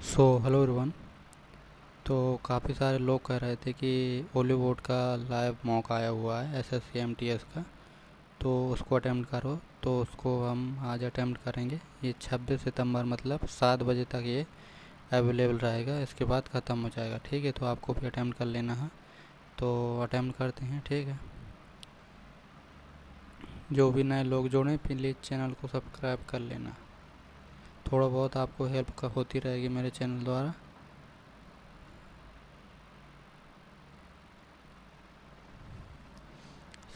Hello everyone. तो काफ़ी सारे लोग कह रहे थे कि हॉलीवुड का लाइव मॉक आया हुआ है एसएससी एमटीएस का, तो उसको अटेम्प्ट करो। तो उसको हम आज अटेम्प्ट करेंगे। ये 26 सितंबर मतलब 7 बजे तक ये अवेलेबल रहेगा, इसके बाद ख़त्म हो जाएगा। ठीक है, तो आपको भी अटेम्प्ट कर लेना है। तो अटेम्प्ट करते हैं, ठीक है। जो भी नए लोग जुड़े प्लीज़ चैनल को सब्सक्राइब कर लेना। थोड़ा बहुत आपको हेल्प होती रहेगी मेरे चैनल द्वारा।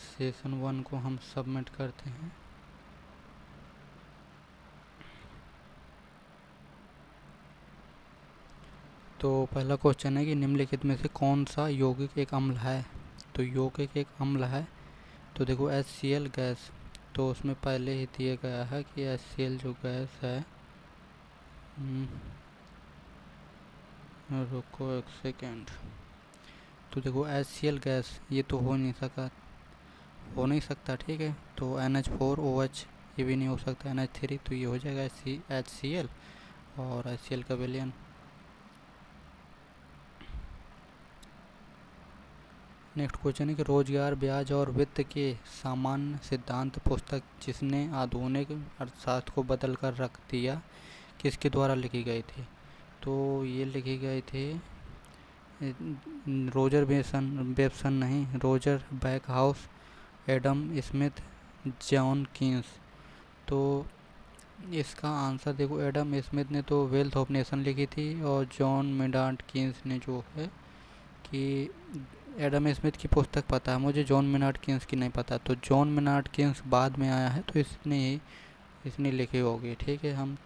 सेशन 1 को हम सबमिट करते हैं। तो पहला क्वेश्चन है कि निम्नलिखित में से कौन सा यौगिक एक अम्ल है। तो यौगिक एक अम्ल है, तो देखो HCl गैस। तो उसमें पहले ही दिया गया है कि HCl जो गैस है, रुको एक सेकेंड। तो देखो HCl गैस ये तो हो नहीं सकता, ठीक है। तो NH4OH ये भी नहीं हो सकता, NH3, तो ये हो जाएगा HCl और HCl का विलयन। नेक्स्ट क्वेश्चन है कि रोजगार, ब्याज और वित्त के सामान्य सिद्धांत पुस्तक जिसने आधुनिक अर्थशास्त्र को बदल कर रख दिया, किसके द्वारा लिखी गई थी। तो ये लिखी गई थी रोजर बेबसन नहीं, Roger Backhouse, Adam Smith, John Keynes. तो इसका आंसर देखो, एडम स्मिथ ने तो वेल्थ ऑफ नेशन लिखी थी और जॉन मेनार्ड कीन्स ने जो है कि एडम स्मिथ की पुस्तक पता है मुझे, जॉन मेनार्ड कीन्स की नहीं पता। तो जॉन मेनार्ड कीन्स बाद में आया है, तो इसने लिखी होगी, ठीक है। हम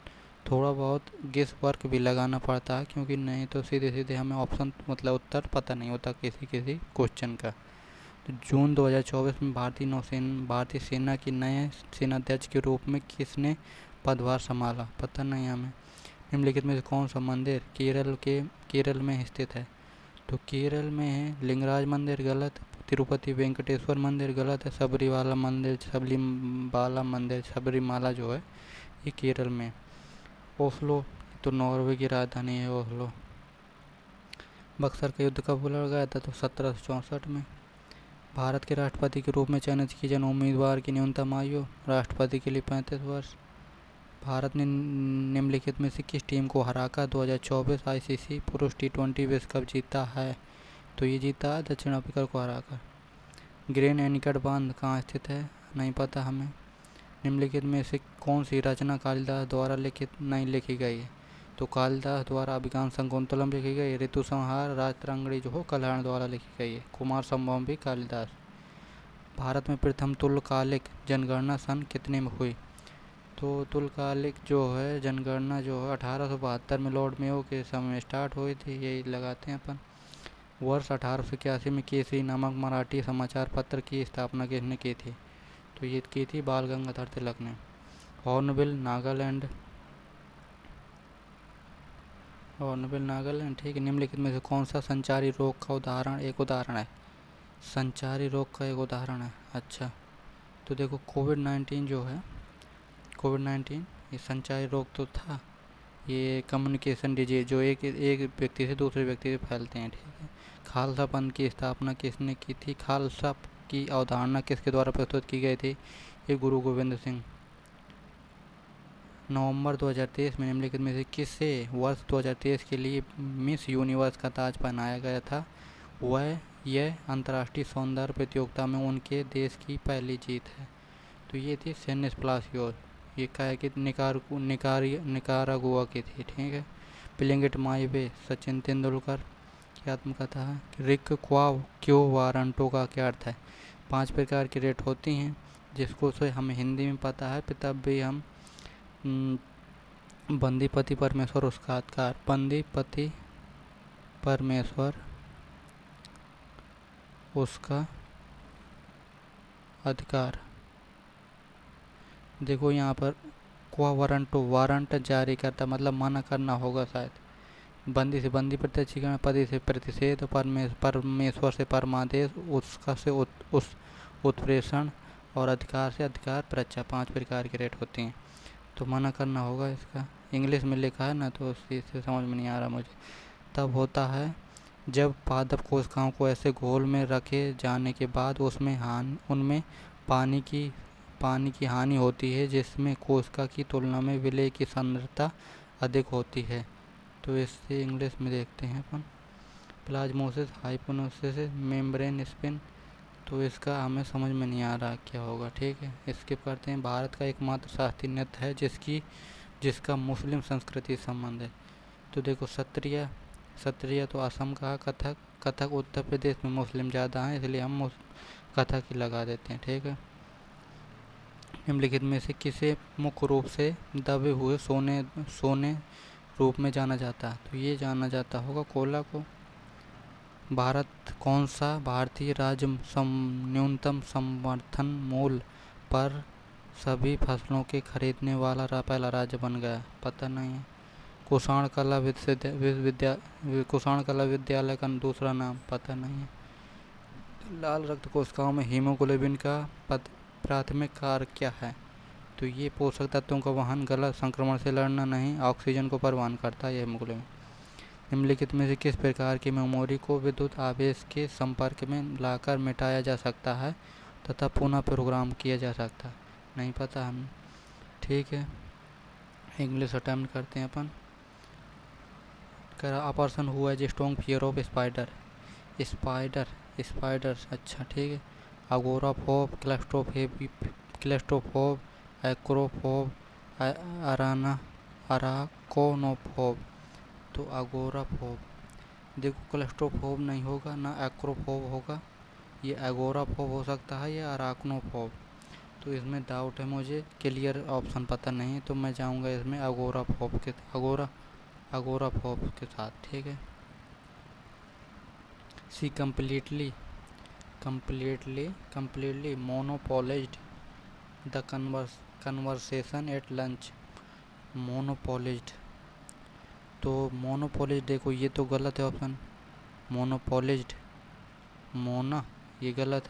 थोड़ा बहुत गेस वर्क भी लगाना पड़ता है, क्योंकि नहीं तो सीधे सीधे हमें ऑप्शन मतलब उत्तर पता नहीं होता किसी किसी क्वेश्चन का। तो जून 2024 में भारतीय सेना की नए सेनाध्यक्ष के रूप में किसने पदभार संभाला, पता नहीं हमें। निम्नलिखित में से कौन सा मंदिर केरल में स्थित है। तो केरल में है लिंगराज मंदिर, गलत। तिरुपति वेंकटेश्वर मंदिर, गलत है। सबरीमाला जो है ये केरल में। ओस्लो तो नॉर्वे की राजधानी है ओस्लो। बक्सर का युद्ध कब लड़ा गया था, तो 1764 में। भारत के राष्ट्रपति के रूप में चयनित किए जाने उम्मीदवार की न्यूनतम आयु राष्ट्रपति के लिए 35 वर्ष। भारत ने निम्नलिखित में से किस टीम को हराकर 2024 आईसीसी पुरुष T20 विश्व कप जीता है। तो ये जीता है दक्षिण अफ्रीका को हराकर। ग्रेन एनिकट बांध कहाँ स्थित है, नहीं पता हमें। निम्नलिखित में से कौन सी रचना कालिदास द्वारा नहीं लिखी गई है। तो कालिदास द्वारा अभिज्ञान शकुंतलम लिखी गई, ऋतु संहार, राजतरंगिणी जो हो कल्याण द्वारा लिखी गई है, कुमार संभवम भी कालिदास। भारत में प्रथम तुल्यकालिक जनगणना सन कितने में हुई। तो तुल्यकालिक जो है जनगणना जो है 1872 में लॉर्ड मेयो के समय में स्टार्ट हुई थी, यही लगाते हैं अपन। वर्ष 1881 में केसरी नामक मराठी समाचार पत्र की स्थापना किसने की थी। तो ये की थी बाल गंगाधर तिलक ने। हॉर्नबिल नागालैंड, ठीक है। निम्नलिखित में से कौन सा संचारी रोग का उदाहरण है। संचारी रोग का एक उदाहरण है, अच्छा। तो देखो कोविड-19 ये संचारी रोग तो था। ये कम्युनिकेशन डिजीज जो एक व्यक्ति से दूसरे व्यक्ति से फैलते हैं, ठीक है। खालसा पंथ की स्थापना किसने की थी। खालसा की अवधारणा किसके द्वारा प्रस्तुत की गई थी, ये गुरु गोविंद सिंह। नवंबर 2023 में निम्नलिखित में से किसे वर्ष 2023 के लिए मिस यूनिवर्स का ताज पहनाया गया था। यह अंतर्राष्ट्रीय सौंदर्य प्रतियोगिता में उनके देश की पहली जीत है। तो ये थी सेनिस प्लासियोर, ये क्या है कि निकारागुआ की थी, ठीक है। प्लेंगेट माईवे सचिन तेंदुलकर की आत्मकथा है। रिक क्यों वारंटो का क्या अर्थ है। 5 प्रकार की रेट होती हैं, जिसको से हमें हिंदी में पता है, तब भी हम बंदी पति परमेश्वर उसका अधिकार, बंदी पति परमेश्वर उसका अधिकार। देखो यहाँ पर क्वा वारंट जारी करता मतलब मना करना होगा शायद। बंदी से बंदी प्रत्यक्षीकरण, पति से प्रतिषेध, परमेश्वर से परमादेश, उसका से उस उत्प्रेषण और अधिकार से अधिकार परीक्षा। 5 प्रकार की रेट होती हैं, तो मना करना होगा इसका। इंग्लिश में लिखा है ना, तो उसी से समझ में नहीं आ रहा मुझे। तब होता है जब पादप कोशिकाओं को ऐसे घोल में रखे जाने के बाद उनमें पानी की पानी की हानि होती है, जिसमें कोशिका की तुलना में विलय की सांद्रता अधिक होती है। तो इससे इंग्लिश में देखते हैं अपन, प्लाज्मोसिस, हाइपोनोसिस, मेम्ब्रेन स्पिन। तो इसका हमें समझ में नहीं आ रहा क्या होगा, ठीक है, स्किप करते हैं। भारत का एकमात्र शास्त्रीय नृत्य है जिसका मुस्लिम संस्कृति संबंध है। तो देखो, सत्रिया तो असम का, कथक उत्तर प्रदेश में मुस्लिम ज़्यादा हैं, इसलिए हम कथक ही लगा देते हैं, ठीक है। निम्नलिखित में से किसे मुख्य रूप से दबे हुए सोने रूप में जाना जाता है? तो ये जाना जाता होगा कोला को। कौन सा भारतीय राज्य न्यूनतम समर्थन मूल्य पर सभी फसलों के खरीदने वाला पहला राज्य बन गया? पता नहीं है। कुषाण कला विद्यालय का दूसरा नाम पता नहीं है। लाल रक्त कोशिकाओं में हीमोग्लोबिन का प्राथमिक कार्य क्या है? तो ये पोषक तत्वों का वहन, गलत संक्रमण से लड़ना नहीं, ऑक्सीजन को परिवहन करता है, यह हीमोग्लोबिन। निम्नलिखित में से किस प्रकार की मेमोरी को विद्युत आवेश के संपर्क में लाकर मिटाया जा सकता है तथा पुनः प्रोग्राम किया जा सकता है? नहीं पता हमें, ठीक है। इंग्लिश अटेम्प्ट करते हैं अपन। A person who has strong fear of spider. Spider, अच्छा, ठीक है। अगोराफोब, क्लेस्ट्रोफोब, एक्रोफोब, अराकोनोफोब। तो अगोराफोब। देखो, क्लेस्ट्रोफोब नहीं होगा, ना एक्रोफोब होगा, ये अगोराफोब हो सकता है या अराकनोफोब। तो इसमें डाउट है मुझे, क्लियर ऑप्शन पता नहीं, तो मैं जाऊंगा इसमें अगोराफोब के साथ, ठीक है। सी completely monopolized the conversation at lunch। monopolized, तो monopolized, देखो ये तो गलत है ऑप्शन। monopolized, ये गलत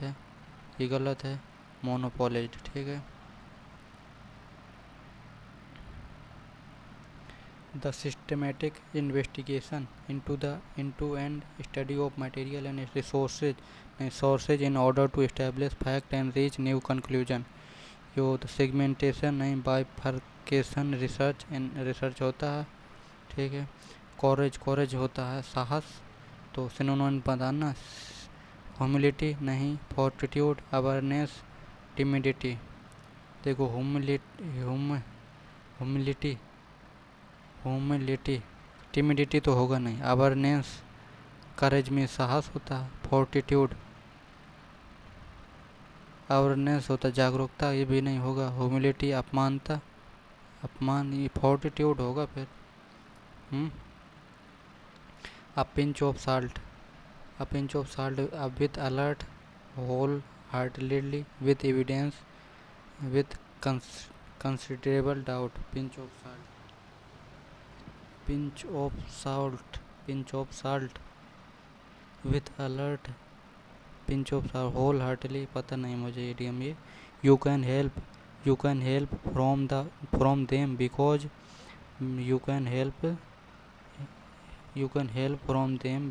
है, monopolized, ठीक है। The systematic investigation into and study of material and resources in order to establish fact and reach new conclusion। यो तो सेगमेंटेशन नहीं, बाइफर्केशन रिसर्च होता है, ठीक है। कॉरेज होता है साहस, तो सिनोनिम बताना। ह्यूमिलिटी नहीं, फोर्टिट्यूड, अवेयरनेस, टिमिडिटी। देखो, ह्यूमिलिटी, टिमिडिटी तो होगा नहीं। अवेयरनेस, करेज में साहस होता है। फोर्टिट्यूड, अवेयरनेस होता है जागरूकता, ये भी नहीं होगा। ह्यूमिलिटी, अपमान, ये फोर्टिट्यूड होगा फिर। A pinch of salt, with alert, wholeheartedly, with evidence, with considerable doubt. Pinch of salt, with alert, pinch of salt, whole heartly, पता नहीं मुझे इडियम ये। You can help from them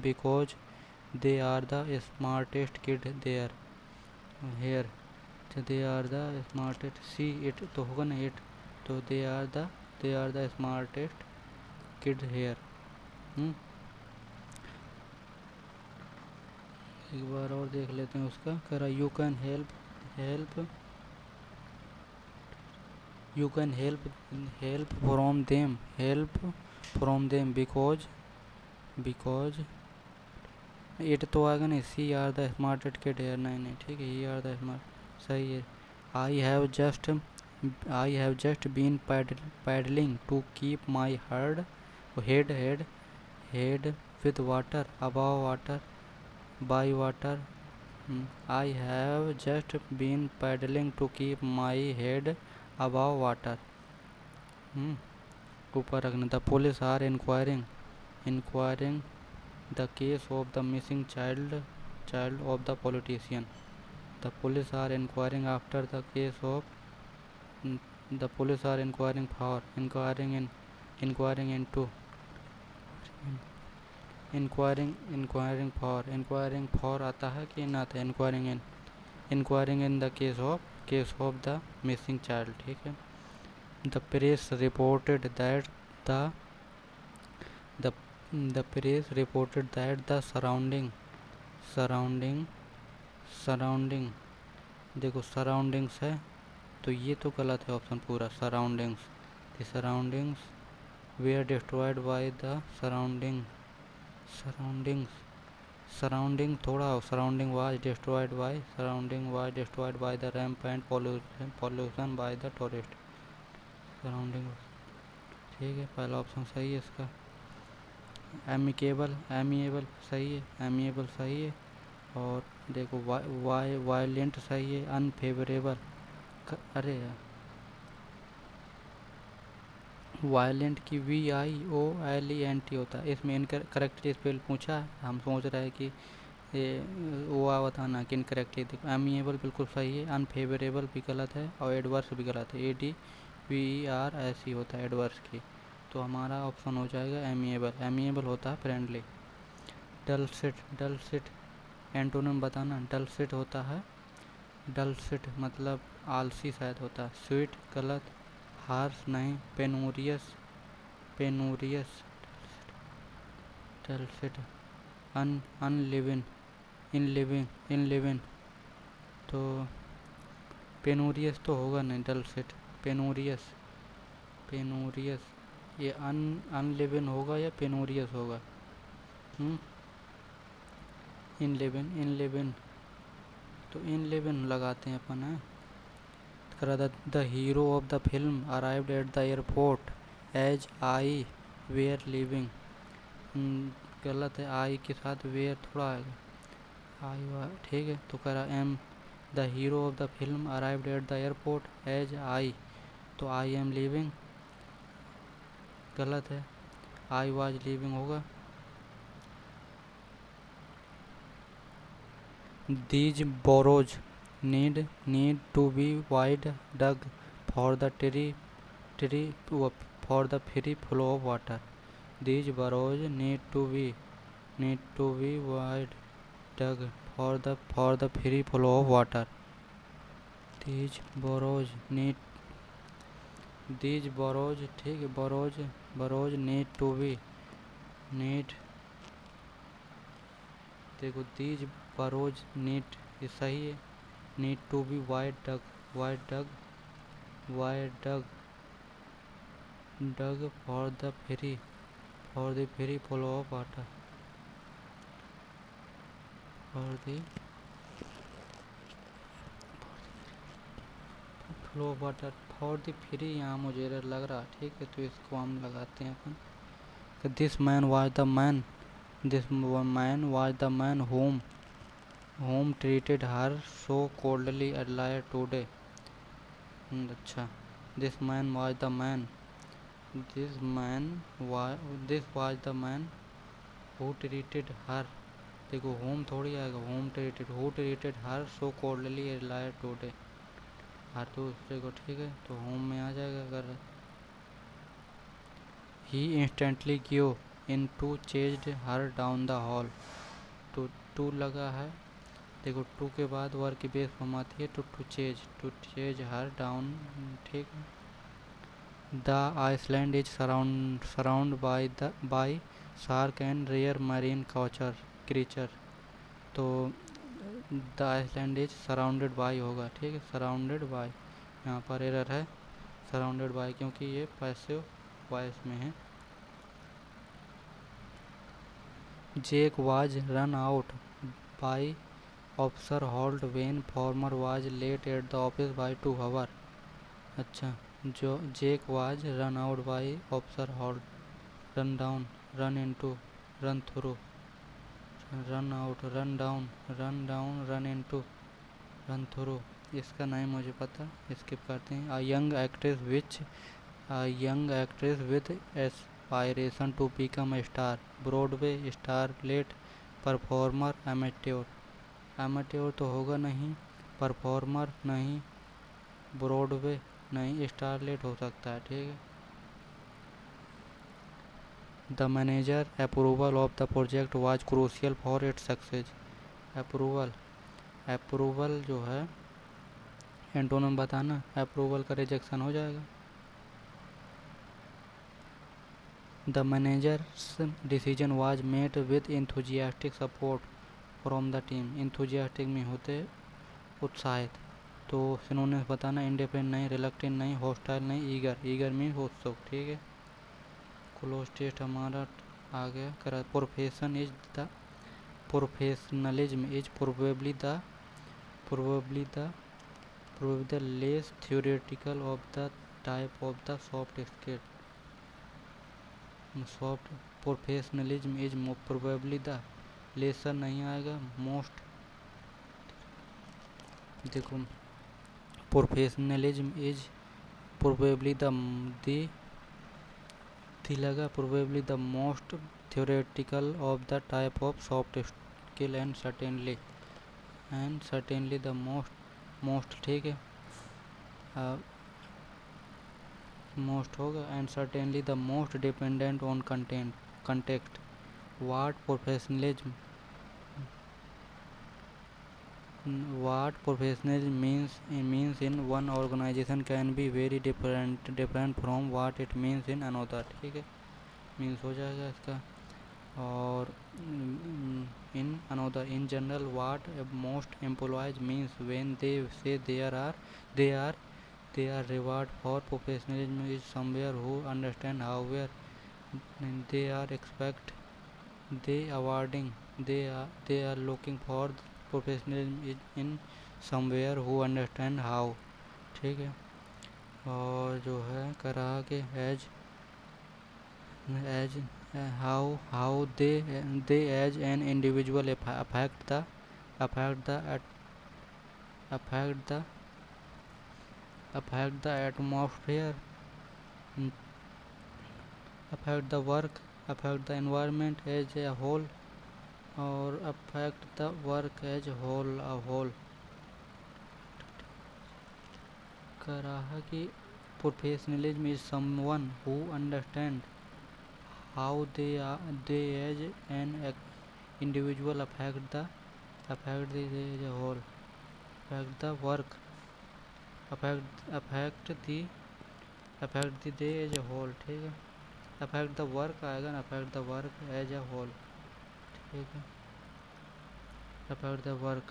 because they are the smartest kid there here. They are the smartest, see it तो होगा ना, it, तो they are the smartest kid here. एक बार और देख लेते हैं उसका। कह रहा you can help from them because it तो आएगा नहीं। See are the smartest kid here, नहीं, ठीक है, ये आर द स्मार्ट, सही है। I have just been paddling to keep my head with water above water by water। I have just been paddling to keep my head above water। ऊपर रखना। The police are inquiring the case of the missing child of the politician। The police are inquiring after the case of the police are inquiring in inquiring into, inquiring for आता है कि ना आता है, inquiring in the case of the missing child, ठीक है। The press reported that the the the press reported that the surrounding surrounding देखो surroundings है तो ये तो गलत है ऑप्शन पूरा। Surroundings were destroyed by the surrounding थोड़ा surrounding was destroyed by the ramp and pollution by the tourist. Surrounding, ठीक है, पहला ऑप्शन सही है इसका। एमिएबल सही है, एमिएबल सही है। और देखो वायलेंट सही है, अनफेवरेबल अरे यार वायलेंट की VIOLENT होता है, इसमें इनकरेक्टली स्पेल पूछा है, हम सोच रहे हैं कि ये वो बताना कि इनकरेक्टली। देखो एमिएबल बिल्कुल सही है, अनफेवरेबल भी गलत है और एडवर्स भी गलत है, ADVER ऐसी होता है एडवर्स की। तो हमारा ऑप्शन हो जाएगा एमिएबल होता है फ्रेंडली। डलसिट एंटोनिम बताना। डलसिट होता है, डलसिट मतलब आलसी शायद होता है। स्वीट गलत, हार्श नहीं, पेनूरियस डलसिट। अनलिविंग इनलिविंग तो पेनूरियस तो होगा नहीं, डलसिट पेनूरियस ये अनलिविंग होगा या पेनूरियस होगा। इनलिविंग तो इनलिविंग लगाते हैं अपन है। The hero of the film arrived at the airport as I were living, गलत है, आई के साथ वेयर थोड़ा आएगा, आई ठीक है। तो कह रहा am the hero of the film arrived at the airport as I, तो आई एम लिविंग गलत है, आई वाज लिविंग होगा। These burrows need to be wide dug for the for the free flow of water. These burrows need to be wide dug for the free flow of water. These burrows ठीक है, burrows need देखो these burrows need ये सही है, need to be wide dug for the free flow of water, for the free यहाँ मुझे लग रहा, ठीक है, तो इसको हम लगाते हैं अपन। This man was the man whom treated her so coldly earlier today. अच्छा, this was the man who treated her, देखो whom थोड़ी आएगा, who treated her so coldly earlier today, हर दूसरे को, ठीक है, तो whom में आ जाएगा। अगर he instantly grew into chased her down the hall, तो लगा है, देखो टू के बाद वर्क की बेस फॉर्म आती है टू चेज हर डाउन, ठीक है। The island is surround by shark and rare marine creature, तो the island is surrounded by होगा, ठीक है, सराउंडेड बाय, यहाँ पर एरर है, सराउंडेड बाय क्योंकि ये पैसिव वॉइस में है। Jake was run out by officer Holt when former was late at the office by 2 hour. अच्छा, जो Jake was run out by officer Holt, run down, run into, run through, run out, run down, run into, run through, इसका नहीं मुझे पता, skip करते हैं। A young actress with aspiration to become a star, Broadway star late performer amateur तो होगा नहीं, performer नहीं, ब्रॉडवे नहीं, स्टारलेट हो सकता है, ठीक है। The manager approval of the project was crucial for its success. Approval, approval जो है एंटोनिम बताना, अप्रूवल का रिजेक्शन हो जाएगा। The managers decision was made with enthusiastic support from the team. Enthusiastic में होते उत्साहित, तो सिनोनिम्स बताना, इंडिफरेंट नहीं, रिलक्टेंट नहीं, हॉस्टाइल नहीं, ईगर, ईगर मीन उत्सुक। ठीक है, क्लोज टेस्ट हमारा आ गया। करा profession is the professionalism is probably the less theoretical of the type of the soft skill. Soft professionalism is probably the, lesser नहीं आएगा, मोस्ट। देखो प्रोफेशनलिज्म इज प्रोबेबली दी लगा, probably the most theoretical of the type of soft skill and certainly the most ठीक है, most होगा, and certainly the most dependent on context. What professionalism means in one organization can be very different from what it means in another. ठीक है, means हो जाएगा इसका। और in another, in general, what most employees means when they say they are reward for professionalism is somewhere who understand how where they are expect they awarding they are looking for professionalism is in somewhere who understand how। ठीक है, और जो है करा के as how they as an individual affect the atmosphere, affect the work, affect the environment as a whole, or affect the work as a whole। करा है कि professionalism is someone who understand how they as an individual affect the as a whole, affect the work, affect the day as a whole। ठीक है, affect the work आएगा ना, affect the work as a whole। ठीक है, affect the work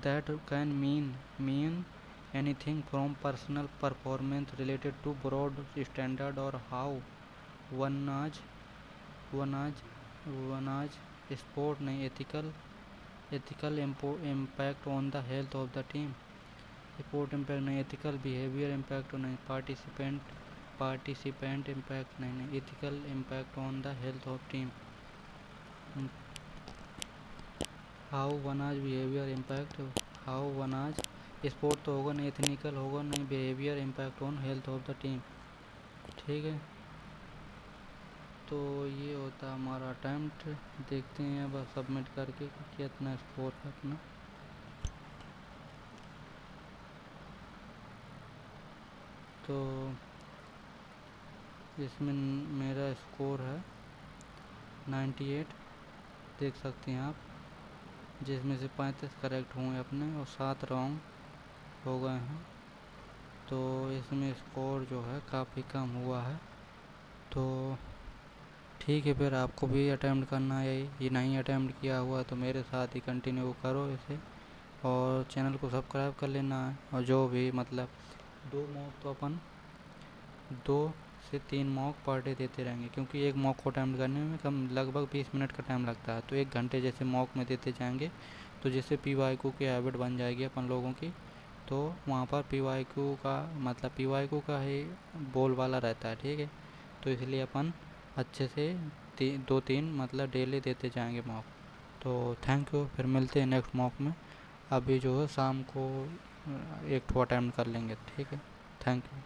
that can mean anything from personal performance related to broad standard or how one sport नहीं, ethical impact on the health of the team। sport impact नहीं, ethical behavior impact नहीं, participant impact नहीं, ethical impact on the health of team। how one behavior impact, how one sport तो होगा नहीं, ethnical होगा नहीं, behaviour impact on health of the team. ठीक है, तो ये होता हमारा अटैम्प्ट। देखते हैं बस सबमिट करके कितना स्कोर है अपना। तो इसमें मेरा स्कोर है 98, देख सकते हैं आप, जिसमें से 35 करेक्ट हुए अपने और 7 रॉन्ग हो गए हैं। तो इसमें स्कोर जो है काफ़ी कम हुआ है। तो ठीक है, फिर आपको भी अटैम्प्ट करना है, ये नहीं अटैम्प्ट किया हुआ तो मेरे साथ ही कंटिन्यू करो इसे, और चैनल को सब्सक्राइब कर लेना है। और जो भी मतलब 2 मॉक तो अपन 2 से 3 मॉक पर डे देते रहेंगे, क्योंकि एक मॉक को अटैम्प्ट करने में कम लगभग 20 मिनट का टाइम लगता है। तो 1 घंटे जैसे मॉक में देते जाएंगे, तो जिससे PYQ की हैबिट बन जाएगी अपन लोगों की। तो वहाँ पर PYQ का मतलब PYQ का ही बोल वाला रहता है। ठीक है, तो इसलिए अपन अच्छे से 2-3 मतलब डेली देते जाएंगे मॉक। तो थैंक यू, फिर मिलते हैं नेक्स्ट मॉक में। अभी जो है शाम को 1 अटैम्प्ट कर लेंगे। ठीक है, थैंक यू।